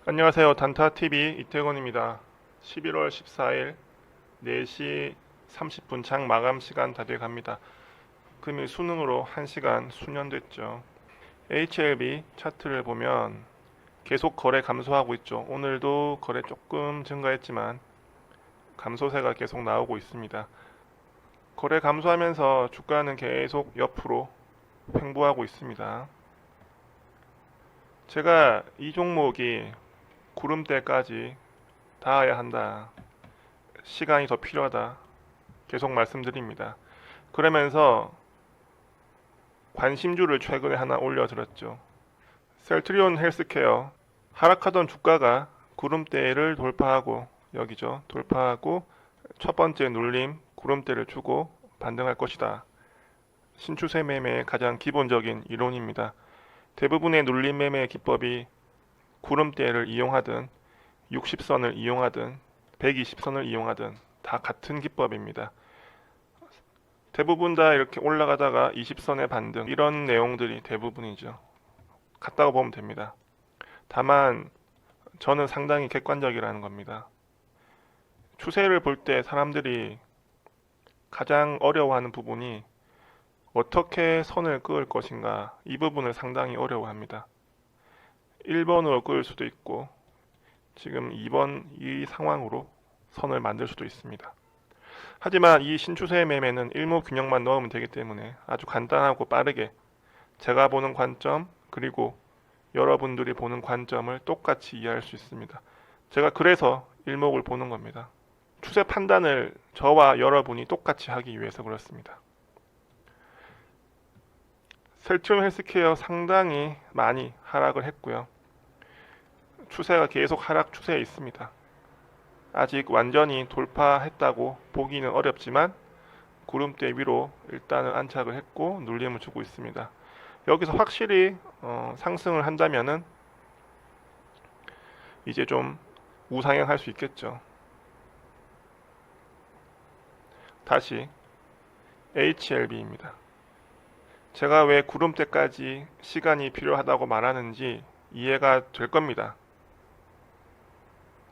안녕하세요. 단타TV 이태건입니다. 11월 14일 4시 30분 장 마감 시간 다 돼갑니다. 금일 수능으로 1시간 수년됐죠. HLB 차트를 보면 계속 거래 감소하고 있죠. 오늘도 거래 조금 증가했지만 감소세가 계속 나오고 있습니다. 거래 감소하면서 주가는 계속 옆으로 횡보하고 있습니다. 제가 이 종목이 구름대까지 닿아야 한다. 시간이 더 필요하다. 계속 말씀드립니다. 그러면서 관심주를 최근에 하나 올려드렸죠. 셀트리온 헬스케어 하락하던 주가가 구름대를 돌파하고 여기죠. 돌파하고 첫 번째 눌림 구름대를 주고 반등할 것이다. 신추세 매매의 가장 기본적인 이론입니다. 대부분의 눌림 매매 기법이 구름대를 이용하든 60선을 이용하든 120선을 이용하든 다 같은 기법입니다. 대부분 다 이렇게 올라가다가 20선의 반등 이런 내용들이 대부분이죠. 같다고 보면 됩니다. 다만 저는 상당히 객관적이라는 겁니다. 추세를 볼 때 사람들이 가장 어려워하는 부분이 어떻게 선을 그을 것인가 이 부분을 상당히 어려워합니다. 1번으로 그을 수도 있고 지금 2번 이 상황으로 선을 만들 수도 있습니다. 하지만 이 신추세 매매는 일목균형만 넣으면 되기 때문에 아주 간단하고 빠르게 제가 보는 관점 그리고 여러분들이 보는 관점을 똑같이 이해할 수 있습니다. 제가 그래서 일목을 보는 겁니다. 추세 판단을 저와 여러분이 똑같이 하기 위해서 그렇습니다. 셀트리온 헬스케어 상당히 많이 하락을 했고요. 추세가 계속 하락 추세에 있습니다. 아직 완전히 돌파했다고 보기는 어렵지만 구름대 위로 일단은 안착을 했고 눌림을 주고 있습니다. 여기서 확실히 상승을 한다면은 이제 좀 우상향할 수 있겠죠. 다시 HLB입니다. 제가 왜 구름대까지 시간이 필요하다고 말하는지 이해가 될 겁니다.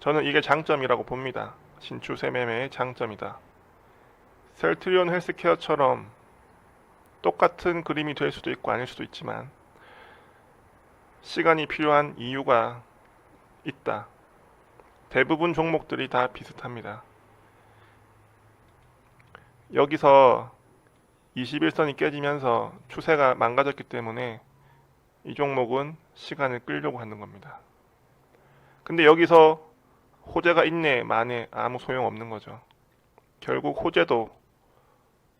저는 이게 장점이라고 봅니다. 신추세 매매의 장점이다. 셀트리온 헬스케어처럼 똑같은 그림이 될 수도 있고 아닐 수도 있지만 시간이 필요한 이유가 있다. 대부분 종목들이 다 비슷합니다. 여기서 21선이 깨지면서 추세가 망가졌기 때문에 이 종목은 시간을 끌려고 하는 겁니다. 근데 여기서 호재가 있네 마네 아무 소용 없는 거죠. 결국 호재도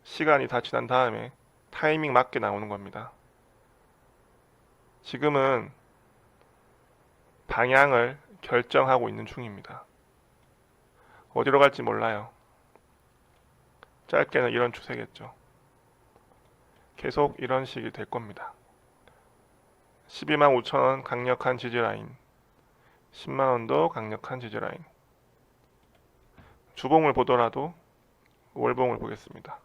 시간이 다 지난 다음에 타이밍 맞게 나오는 겁니다. 지금은 방향을 결정하고 있는 중입니다. 어디로 갈지 몰라요. 짧게는 이런 추세겠죠. 계속 이런 식이 될 겁니다. 12만 5천원 강력한 지지라인, 10만원도 강력한 지지라인. 주봉을 보더라도 월봉을 보겠습니다.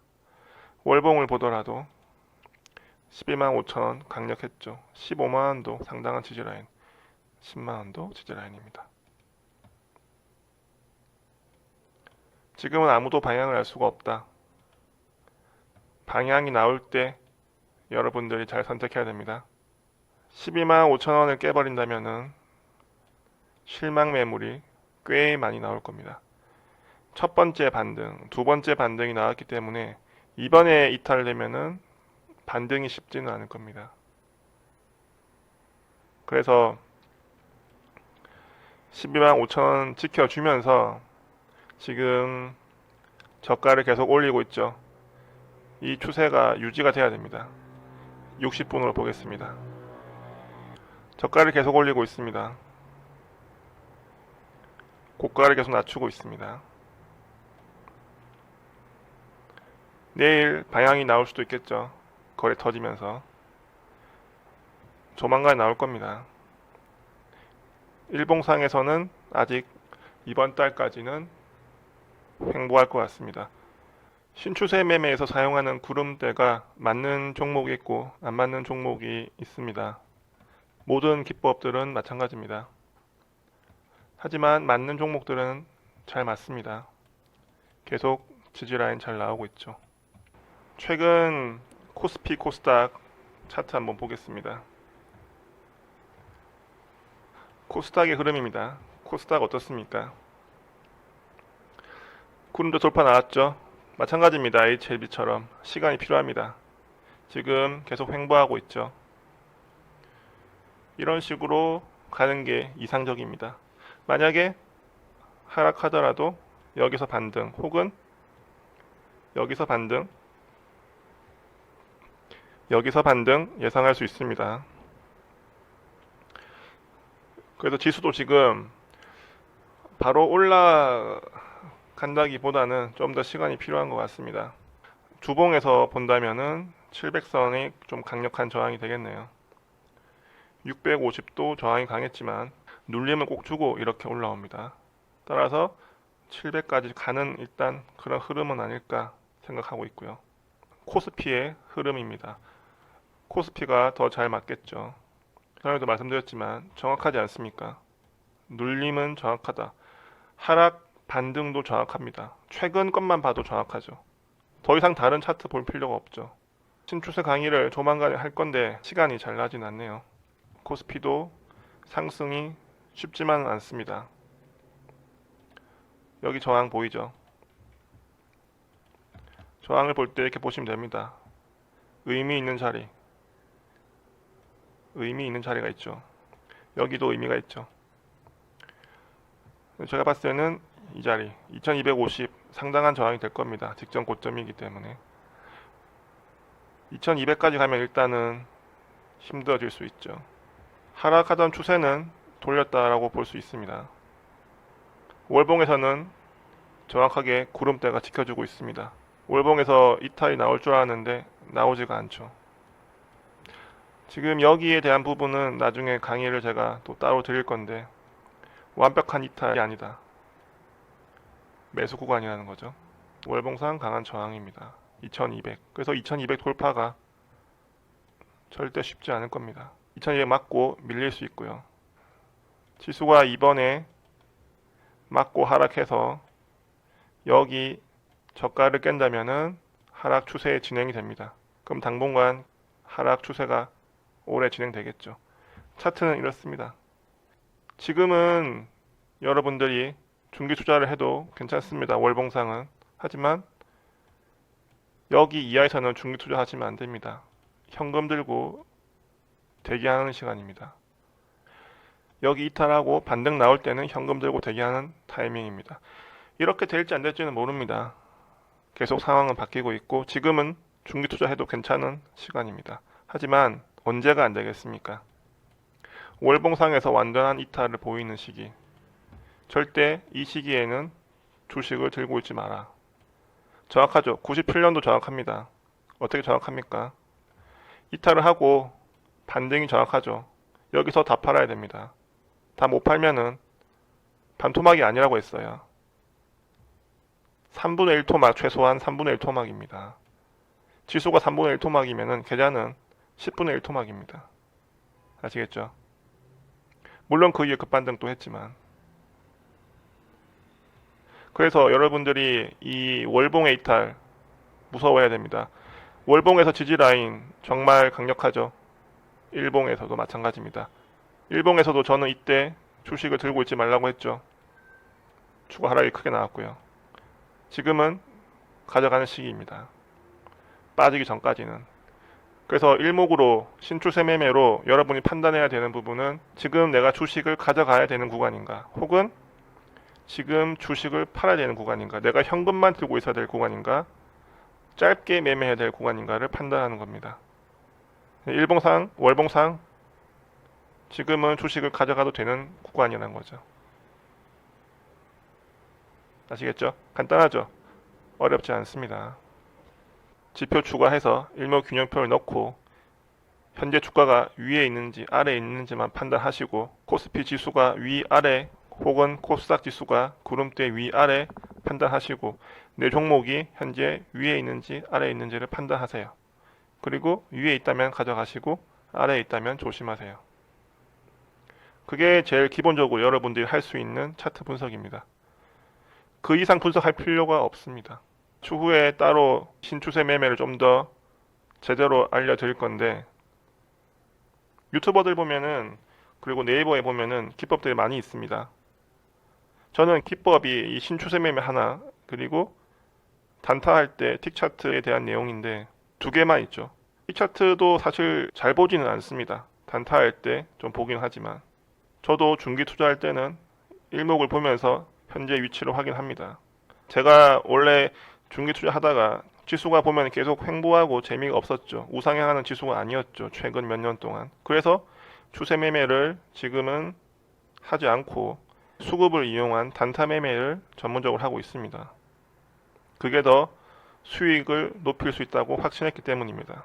월봉을 보더라도 12만 5천원 강력했죠. 15만원도 상당한 지지라인, 10만원도 지지라인입니다. 지금은 아무도 방향을 알 수가 없다. 방향이 나올 때 여러분들이 잘 선택해야 됩니다. 12만 5천원을 깨버린다면은 실망 매물이 꽤 많이 나올 겁니다. 첫 번째 반등, 두 번째 반등이 나왔기 때문에 이번에 이탈되면은 반등이 쉽지는 않을 겁니다. 그래서 12만 5천원 지켜주면서 지금 저가를 계속 올리고 있죠. 이 추세가 유지가 돼야 됩니다. 60분으로 보겠습니다. 저가를 계속 올리고 있습니다. 고가를 계속 낮추고 있습니다. 내일 방향이 나올 수도 있겠죠. 거래 터지면서. 조만간 나올 겁니다. 일봉상에서는 아직 이번 달까지는 횡보할 것 같습니다. 신추세 매매에서 사용하는 구름대가 맞는 종목이 있고 안 맞는 종목이 있습니다. 모든 기법들은 마찬가지입니다. 하지만 맞는 종목들은 잘 맞습니다. 계속 지지라인 잘 나오고 있죠. 최근 코스피 코스닥 차트 한번 보겠습니다. 코스닥의 흐름입니다. 코스닥 어떻습니까? 구름도 돌파 나왔죠. 마찬가지입니다. HLB처럼 시간이 필요합니다. 지금 계속 횡보하고 있죠. 이런 식으로 가는 게 이상적입니다. 만약에 하락하더라도 여기서 반등 혹은 여기서 반등 예상할 수 있습니다. 그래서 지수도 지금 바로 올라간다기보다는 좀 더 시간이 필요한 것 같습니다. 주봉에서 본다면은 700선이 좀 강력한 저항이 되겠네요. 650도 저항이 강했지만 눌림을 꼭 주고 이렇게 올라옵니다. 따라서 700까지 가는 일단 그런 흐름은 아닐까 생각하고 있고요. 코스피의 흐름입니다. 코스피가 더 잘 맞겠죠. 전에도 말씀드렸지만 정확하지 않습니까? 눌림은 정확하다. 하락 반등도 정확합니다. 최근 것만 봐도 정확하죠. 더 이상 다른 차트 볼 필요가 없죠. 신추세 강의를 조만간에 할 건데 시간이 잘 나진 않네요. 코스피도 상승이 쉽지만은 않습니다. 여기 저항 보이죠? 저항을 볼 때 이렇게 보시면 됩니다. 의미 있는 자리가 있죠. 여기도 의미가 있죠. 제가 봤을 때는 이 자리 2250 상당한 저항이 될 겁니다. 직전 고점이기 때문에 2200까지 가면 일단은 힘들어질 수 있죠. 하락하던 추세는 돌렸다라고 볼 수 있습니다. 월봉에서는 정확하게 구름대가 지켜주고 있습니다. 월봉에서 이탈이 나올 줄 알았는데 나오지가 않죠. 지금 여기에 대한 부분은 나중에 강의를 제가 또 따로 드릴 건데 완벽한 이탈이 아니다. 매수 구간이라는 거죠. 월봉상 강한 저항입니다. 2200. 그래서 2200 돌파가 절대 쉽지 않을 겁니다. 2200 맞고 밀릴 수 있고요. 지수가 이번에 맞고 하락해서 여기 저가를 깬다면은 하락 추세에 진행이 됩니다. 그럼 당분간 하락 추세가 오래 진행되겠죠. 차트는 이렇습니다. 지금은 여러분들이 중기 투자를 해도 괜찮습니다. 월봉상은. 하지만 여기 이하에서는 중기 투자하시면 안 됩니다. 현금 들고 대기하는 시간입니다. 여기 이탈하고 반등 나올 때는 현금 들고 대기하는 타이밍입니다. 이렇게 될지 안 될지는 모릅니다. 계속 상황은 바뀌고 있고 지금은 중기 투자해도 괜찮은 시간입니다. 하지만 언제가 안 되겠습니까? 월봉상에서 완전한 이탈을 보이는 시기. 절대 이 시기에는 주식을 들고 있지 마라. 정확하죠? 97년도 정확합니다. 어떻게 정확합니까? 이탈을 하고 반등이 정확하죠. 여기서 다 팔아야 됩니다. 다 못 팔면은 반토막이 아니라고 했어요. 3분의 1 토막, 최소한 3분의 1 토막입니다. 지수가 3분의 1 토막이면은 계좌는 10분의 1 토막입니다. 아시겠죠? 물론 그 이후에 급반등도 했지만. 그래서 여러분들이 이 월봉의 이탈 무서워해야 됩니다. 월봉에서 지지라인 정말 강력하죠. 일봉에서도 마찬가지입니다. 일봉에서도 저는 이때 주식을 들고 있지 말라고 했죠. 추가 하락이 크게 나왔고요. 지금은 가져가는 시기입니다. 빠지기 전까지는. 그래서 일목으로 신추세 매매로 여러분이 판단해야 되는 부분은 지금 내가 주식을 가져가야 되는 구간인가, 혹은 지금 주식을 팔아야 되는 구간인가, 내가 현금만 들고 있어야 될 구간인가, 짧게 매매해야 될 구간인가를 판단하는 겁니다. 일봉상, 월봉상 지금은 주식을 가져가도 되는 구간이라는 거죠. 아시겠죠? 간단하죠? 어렵지 않습니다. 지표 추가해서 일목균형표를 넣고 현재 주가가 위에 있는지 아래에 있는지만 판단하시고, 코스피 지수가 위 아래 혹은 코스닥 지수가 구름대 위 아래 판단하시고, 내 종목이 현재 위에 있는지 아래에 있는지를 판단하세요. 그리고 위에 있다면 가져가시고 아래에 있다면 조심하세요. 그게 제일 기본적으로 여러분들이 할 수 있는 차트 분석입니다. 그 이상 분석할 필요가 없습니다. 추후에 따로 신추세 매매를 좀 더 제대로 알려드릴 건데, 유튜버들 보면은, 그리고 네이버에 보면은 기법들이 많이 있습니다. 저는 기법이 이 신추세 매매 하나, 그리고 단타할 때 틱차트에 대한 내용인데 두 개만 있죠. 틱차트도 사실 잘 보지는 않습니다. 단타할 때 좀 보긴 하지만 저도 중기 투자할 때는 일목을 보면서 현재 위치를 확인합니다. 제가 원래 중기 투자하다가 지수가 보면 계속 횡보하고 재미가 없었죠. 우상향하는 지수가 아니었죠. 최근 몇 년 동안. 그래서 추세 매매를 지금은 하지 않고 수급을 이용한 단타 매매를 전문적으로 하고 있습니다. 그게 더 수익을 높일 수 있다고 확신했기 때문입니다.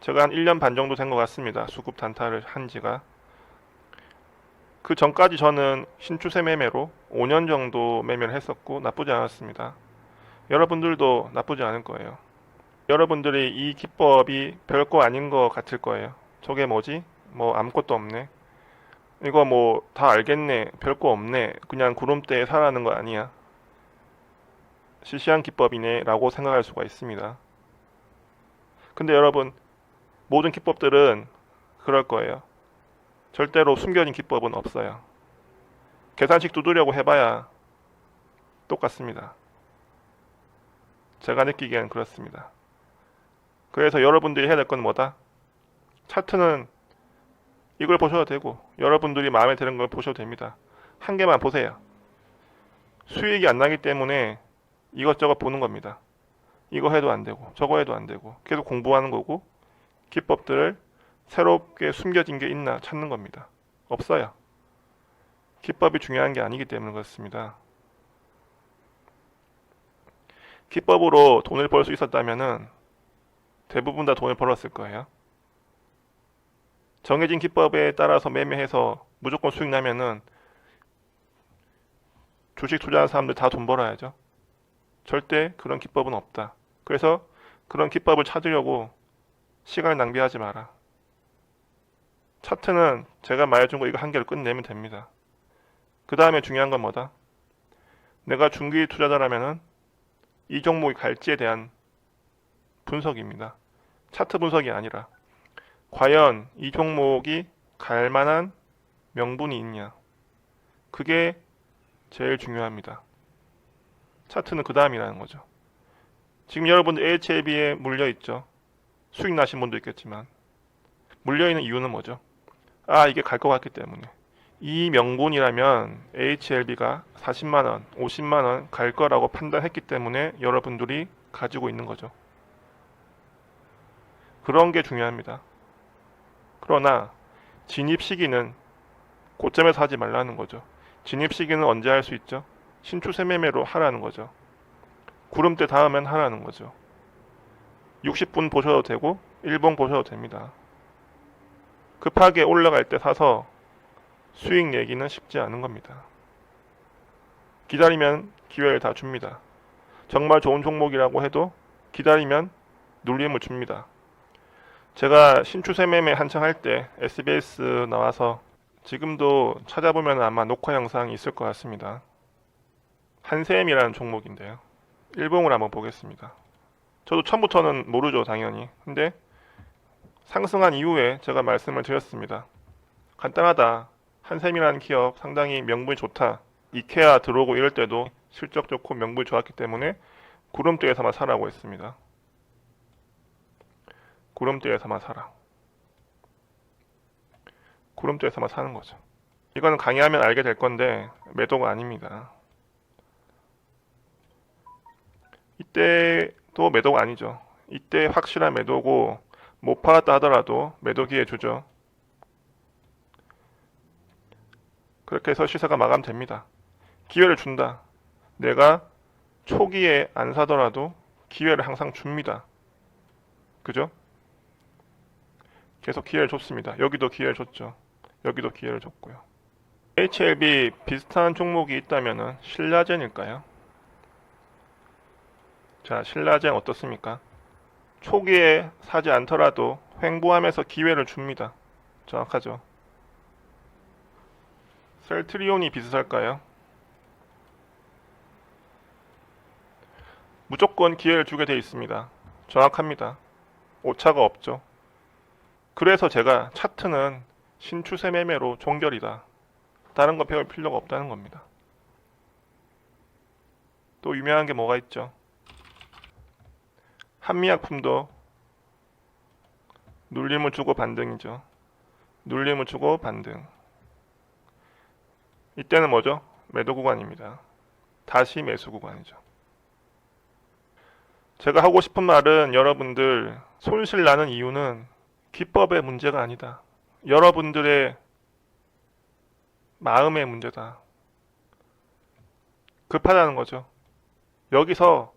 제가 한 1년 반 정도 된 것 같습니다. 수급 단타를 한 지가. 그 전까지 저는 신추세 매매로 5년 정도 매매를 했었고 나쁘지 않았습니다. 여러분들도 나쁘지 않을 거예요. 여러분들이 이 기법이 별거 아닌 것 같을 거예요. 저게 뭐지? 뭐 아무것도 없네. 이거 뭐 다 알겠네. 별거 없네. 그냥 구름대에 살아는 거 아니야. 시시한 기법이네 라고 생각할 수가 있습니다. 근데 여러분, 모든 기법들은 그럴 거예요. 절대로 숨겨진 기법은 없어요. 계산식 두드려고 해봐야 똑같습니다. 제가 느끼기에는 그렇습니다. 그래서 여러분들이 해야 될 건 뭐다? 차트는 이걸 보셔도 되고 여러분들이 마음에 드는 걸 보셔도 됩니다. 한 개만 보세요. 수익이 안 나기 때문에 이것저것 보는 겁니다. 이거 해도 안 되고 저거 해도 안 되고 계속 공부하는 거고 기법들을 새롭게 숨겨진 게 있나 찾는 겁니다. 없어요. 기법이 중요한 게 아니기 때문에 그렇습니다. 기법으로 돈을 벌 수 있었다면은 대부분 다 돈을 벌었을 거예요. 정해진 기법에 따라서 매매해서 무조건 수익 나면은 주식 투자하는 사람들 다 돈 벌어야죠. 절대 그런 기법은 없다. 그래서 그런 기법을 찾으려고 시간을 낭비하지 마라. 차트는 제가 말해준 거 이거 한 개를 끝내면 됩니다. 그 다음에 중요한 건 뭐다? 내가 중기 투자자라면은 이 종목이 갈지에 대한 분석입니다. 차트 분석이 아니라 과연 이 종목이 갈 만한 명분이 있냐? 그게 제일 중요합니다. 차트는 그 다음이라는 거죠. 지금 여러분들 HLB에 물려있죠. 수익 나신 분도 있겠지만 물려있는 이유는 뭐죠? 아, 이게 갈 것 같기 때문에. 이 명분이라면 HLB가 40만원, 50만원 갈 거라고 판단했기 때문에 여러분들이 가지고 있는 거죠. 그런 게 중요합니다. 그러나 진입 시기는 고점에서 하지 말라는 거죠. 진입 시기는 언제 할 수 있죠? 신추세 매매로 하라는 거죠. 구름대 닿으면 하라는 거죠. 60분 보셔도 되고 1봉 보셔도 됩니다. 급하게 올라갈 때 사서 수익 내기는 쉽지 않은 겁니다. 기다리면 기회를 다 줍니다. 정말 좋은 종목이라고 해도 기다리면 눌림을 줍니다. 제가 신추세 매매 한창 할 때 SBS 나와서 지금도 찾아보면 아마 녹화 영상이 있을 것 같습니다. 한샘이라는 종목인데요. 일봉을 한번 보겠습니다. 저도 처음부터는 모르죠, 당연히. 근데 상승한 이후에 제가 말씀을 드렸습니다. 간단하다. 한샘이라는 기업 상당히 명분이 좋다. 이케아 들어오고 이럴 때도 실적 좋고 명분이 좋았기 때문에 구름대에서만 사라고 했습니다. 구름대에서만 사라. 구름대에서만 사는 거죠. 이거는 강의하면 알게 될 건데 매도가 아닙니다. 이때도 매도가 아니죠. 이때 확실한 매도고 못 팔았다 하더라도 매도 기회 주죠. 그렇게 해서 시세가 마감됩니다. 기회를 준다. 내가 초기에 안 사더라도 기회를 항상 줍니다. 그죠? 계속 기회를 줬습니다. 여기도 기회를 줬죠. 여기도 기회를 줬고요. HLB 비슷한 종목이 있다면은 신라젠일까요? 자, 신라젠 어떻습니까? 초기에 사지 않더라도 횡보하면서 기회를 줍니다. 정확하죠. 셀트리온이 비슷할까요? 무조건 기회를 주게 돼 있습니다. 정확합니다. 오차가 없죠. 그래서 제가 차트는 신추세 매매로 종결이다. 다른 거 배울 필요가 없다는 겁니다. 또 유명한 게 뭐가 있죠? 한미약품도 눌림을 주고 반등이죠. 눌림을 주고 반등. 이때는 뭐죠? 매도 구간입니다. 다시 매수 구간이죠. 제가 하고 싶은 말은 여러분들 손실 나는 이유는 기법의 문제가 아니다. 여러분들의 마음의 문제다. 급하다는 거죠. 여기서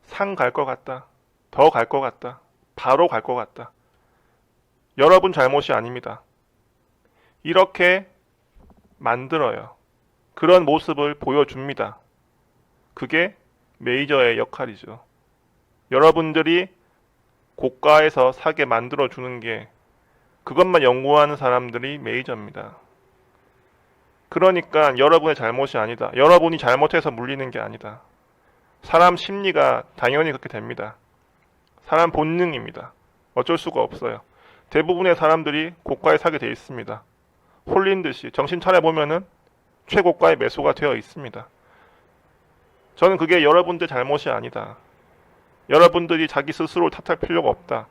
상 갈 것 같다. 더 갈 것 같다. 바로 갈 것 같다. 여러분 잘못이 아닙니다. 이렇게 만들어요. 그런 모습을 보여줍니다. 그게 메이저의 역할이죠. 여러분들이 고가에서 사게 만들어주는 게 그것만 연구하는 사람들이 메이저입니다. 그러니까 여러분의 잘못이 아니다. 여러분이 잘못해서 물리는 게 아니다. 사람 심리가 당연히 그렇게 됩니다. 사람 본능입니다. 어쩔 수가 없어요. 대부분의 사람들이 고가에 사게 돼 있습니다. 홀린 듯이 정신 차려보면은 최고가의 매수가 되어 있습니다. 저는 그게 여러분들 잘못이 아니다. 여러분들이 자기 스스로를 탓할 필요가 없다.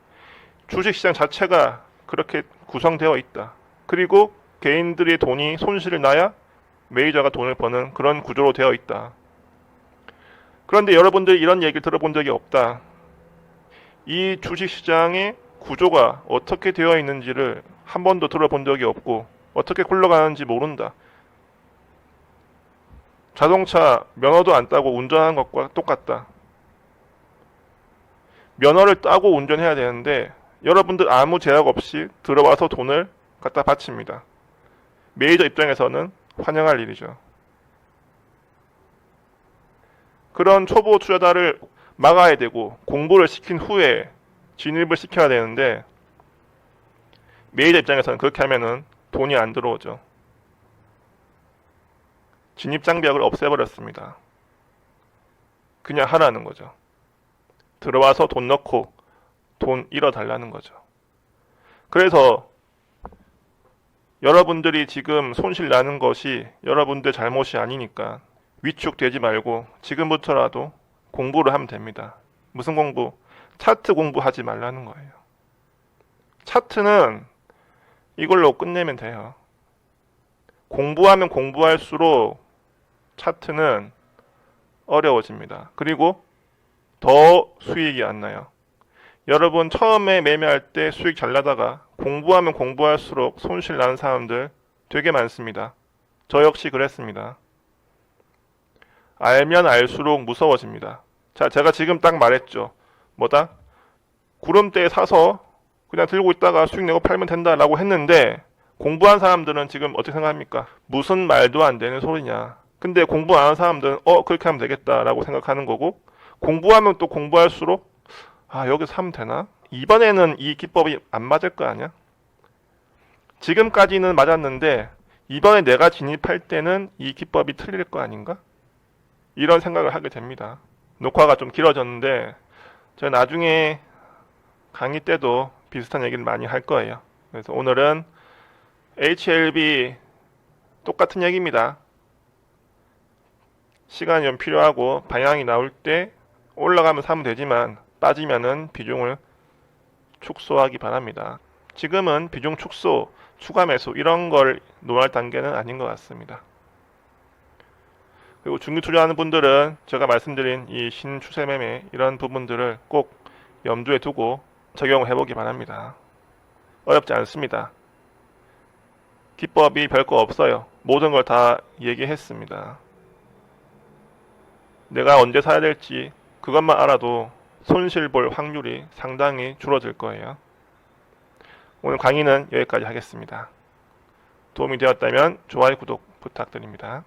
주식시장 자체가 그렇게 구성되어 있다. 그리고 개인들의 돈이 손실을 나야 메이저가 돈을 버는 그런 구조로 되어 있다. 그런데 여러분들이 이런 얘기를 들어본 적이 없다. 이 주식시장의 구조가 어떻게 되어 있는지를 한 번도 들어본 적이 없고 어떻게 굴러가는지 모른다. 자동차 면허도 안 따고 운전하는 것과 똑같다. 면허를 따고 운전해야 되는데 여러분들 아무 제약 없이 들어와서 돈을 갖다 바칩니다. 메이저 입장에서는 환영할 일이죠. 그런 초보 투자자를 막아야 되고 공부를 시킨 후에 진입을 시켜야 되는데 메이저 입장에서는 그렇게 하면은 돈이 안 들어오죠. 진입 장벽을 없애버렸습니다. 그냥 하라는 거죠. 들어와서 돈 넣고 돈 잃어달라는 거죠. 그래서 여러분들이 지금 손실 나는 것이 여러분들 잘못이 아니니까 위축되지 말고 지금부터라도 공부를 하면 됩니다. 무슨 공부? 차트 공부하지 말라는 거예요. 차트는 이걸로 끝내면 돼요. 공부하면 공부할수록 차트는 어려워집니다. 그리고 더 수익이 안 나요. 여러분 처음에 매매할 때 수익 잘 나다가 공부하면 공부할수록 손실 나는 사람들 되게 많습니다. 저 역시 그랬습니다. 알면 알수록 무서워집니다. 자, 제가 지금 딱 말했죠. 뭐다? 구름대에 사서 그냥 들고 있다가 수익 내고 팔면 된다라고 했는데 공부한 사람들은 지금 어떻게 생각합니까? 무슨 말도 안 되는 소리냐. 근데 공부 안 한 사람들은 그렇게 하면 되겠다라고 생각하는 거고 공부하면 또 공부할수록 여기서 사면 되나? 이번에는 이 기법이 안 맞을 거 아니야? 지금까지는 맞았는데 이번에 내가 진입할 때는 이 기법이 틀릴 거 아닌가? 이런 생각을 하게 됩니다. 녹화가 좀 길어졌는데 제가 나중에 강의 때도 비슷한 얘기를 많이 할 거예요. 그래서 오늘은 HLB 똑같은 얘기입니다. 시간이 좀 필요하고 방향이 나올 때 올라가면 사면 되지만 빠지면은 비중을 축소하기 바랍니다. 지금은 비중 축소, 추가 매수 이런 걸 논할 단계는 아닌 것 같습니다. 그리고 중기 투자하는 분들은 제가 말씀드린 이 신추세 매매 이런 부분들을 꼭 염두에 두고 적용을 해보기 바랍니다. 어렵지 않습니다. 기법이 별거 없어요. 모든 걸 다 얘기했습니다. 내가 언제 사야 될지 그것만 알아도 손실 볼 확률이 상당히 줄어들 거예요. 오늘 강의는 여기까지 하겠습니다. 도움이 되었다면 좋아요, 구독 부탁드립니다.